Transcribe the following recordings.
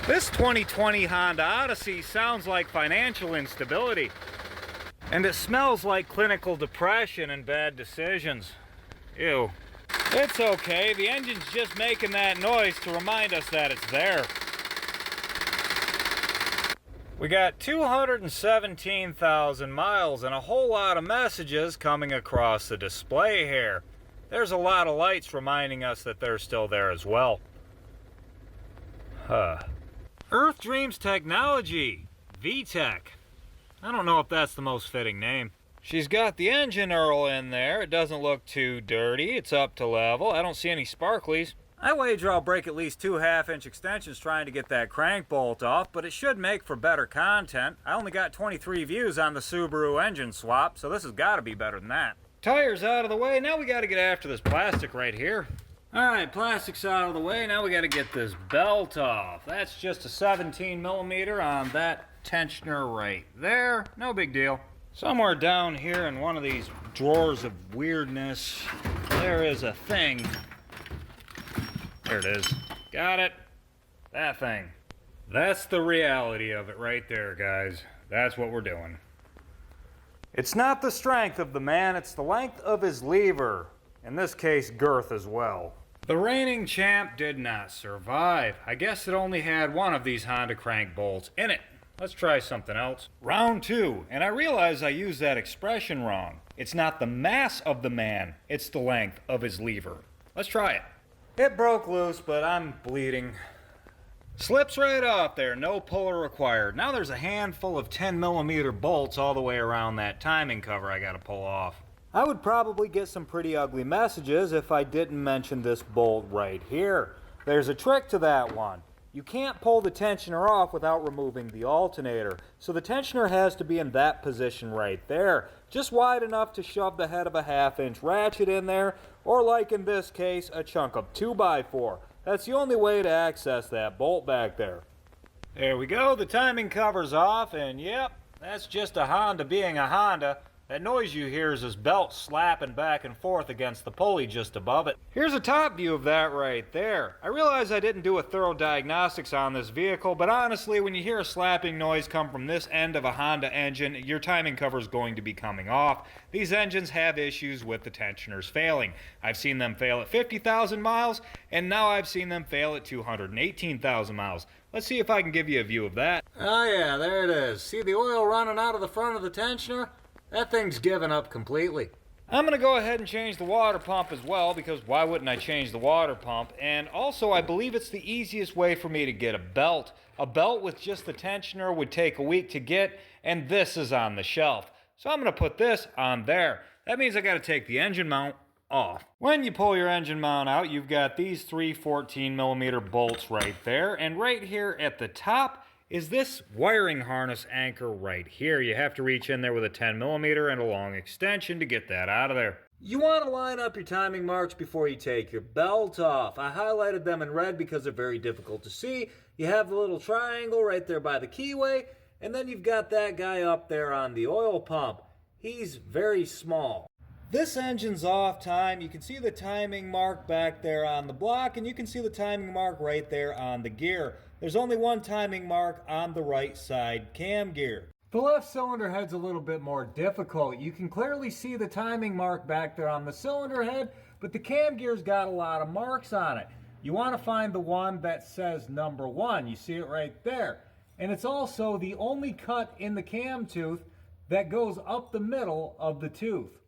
This 2020 Honda Odyssey sounds like financial instability. And it smells like clinical depression and bad decisions. Ew. It's okay, the engine's just making that noise to remind us that it's there. We got 217,000 miles and a whole lot of messages coming across the display here. There's a lot of lights reminding us that they're still there as well. Earth Dreams Technology, VTech. I don't know if that's the most fitting name. She's got the engine Earl in there. It doesn't look too dirty. It's up to level. I don't see any sparklies. I wager I'll break at least 2 half-inch extensions trying to get that crank bolt off, but it should make for better content. I only got 23 views on the Subaru engine swap, so this has got to be better than that. Tires out of the way. Now we got to get after this plastic right here. Alright, plastic's out of the way. Now we got to get this belt off. That's just a 17 millimeter on that tensioner right there. No big deal. Somewhere down here in one of these drawers of weirdness, there is a thing. There it is. Got it. That thing. That's the reality of it right there, guys. That's what we're doing. It's not the strength of the man, it's the length of his lever. In this case, girth as well. The reigning champ did not survive. I guess it only had one of these Honda crank bolts in it. Let's try something else. Round 2, and I realize I used that expression wrong. It's not the mass of the man, it's the length of his lever. Let's try it. It broke loose, but I'm bleeding. Slips right off there, no puller required. Now there's a handful of 10 millimeter bolts all the way around that timing cover I gotta pull off. I would probably get some pretty ugly messages if I didn't mention this bolt right here. There's a trick to that one. You can't pull the tensioner off without removing the alternator, so the tensioner has to be in that position right there, just wide enough to shove the head of a half-inch ratchet in there, or like in this case, a chunk of 2x4. That's the only way to access that bolt back there. There we go, the timing cover's off, and yep, that's just a Honda being a Honda. That noise you hear is his belt slapping back and forth against the pulley just above it. Here's a top view of that right there. I realize I didn't do a thorough diagnostics on this vehicle, but honestly, when you hear a slapping noise come from this end of a Honda engine, your timing cover is going to be coming off. These engines have issues with the tensioners failing. I've seen them fail at 50,000 miles, and now I've seen them fail at 218,000 miles. Let's see if I can give you a view of that. Oh yeah, there it is. See the oil running out of the front of the tensioner? That thing's given up completely. I'm going to go ahead and change the water pump as well, because why wouldn't I change the water pump? And also, I believe it's the easiest way for me to get a belt. A belt with just the tensioner would take a week to get, and this is on the shelf. So I'm going to put this on there. That means I got to take the engine mount off. When you pull your engine mount out, you've got these 3 14 millimeter bolts right there, and right here at the top is this wiring harness anchor right here. You have to reach in there with a 10 millimeter and a long extension to get that out of there. You want to line up your timing marks before you take your belt off. I highlighted them in red because they're very difficult to see. You have the little triangle right there by the keyway, and then you've got that guy up there on the oil pump. He's very small. This engine's off time. You can see the timing mark back there on the block, and you can see the timing mark right there on the gear. There's only one timing mark on the right side cam gear. The left cylinder head's a little bit more difficult. You can clearly see the timing mark back there on the cylinder head, but the cam gear's got a lot of marks on it. You want to find the one that says number 1. You see it right there. And it's also the only cut in the cam tooth that goes up the middle of the tooth.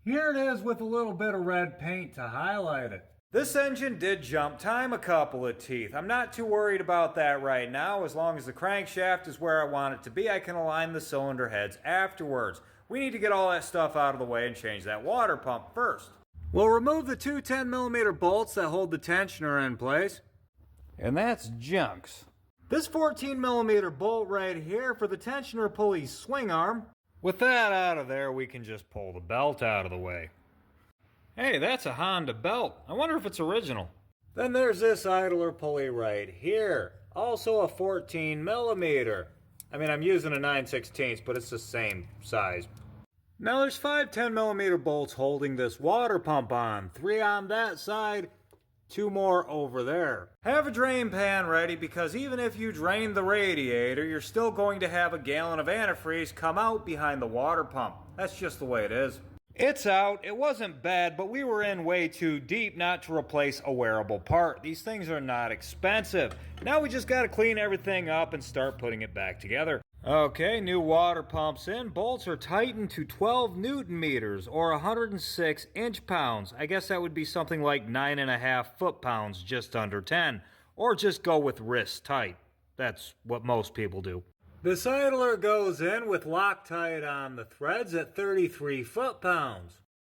Here it is with a little bit of red paint to highlight it. This engine did jump time a couple of teeth. I'm not too worried about that right now. As long as the crankshaft is where I want it to be, I can align the cylinder heads afterwards. We need to get all that stuff out of the way and change that water pump first. We'll remove the 2 10 millimeter bolts that hold the tensioner in place. And that's junks. This 14 millimeter bolt right here for the tensioner pulley swing arm. With that out of there, we can just pull the belt out of the way. Hey, that's a Honda belt. I wonder if it's original. Then there's this idler pulley right here. Also a 14 millimeter. I mean, I'm using a 9/16, but it's the same size. Now there's 5 10 millimeter bolts holding this water pump on. 3 on that side 2 more over there. Have a drain pan ready because even if you drain the radiator, you're still going to have a gallon of antifreeze come out behind the water pump. That's just the way it is. It's out. It wasn't bad, but we were in way too deep not to replace a wearable part. These things are not expensive. Now we just gotta clean everything up and start putting it back together. Okay, new water pumps in. Bolts are tightened to 12 Newton meters or 106 inch pounds. I guess that would be something like 9.5 foot pounds, just under 10. Or just go with wrist tight. That's what most people do. The sidler goes in with Loctite on the threads at 33 foot-pounds.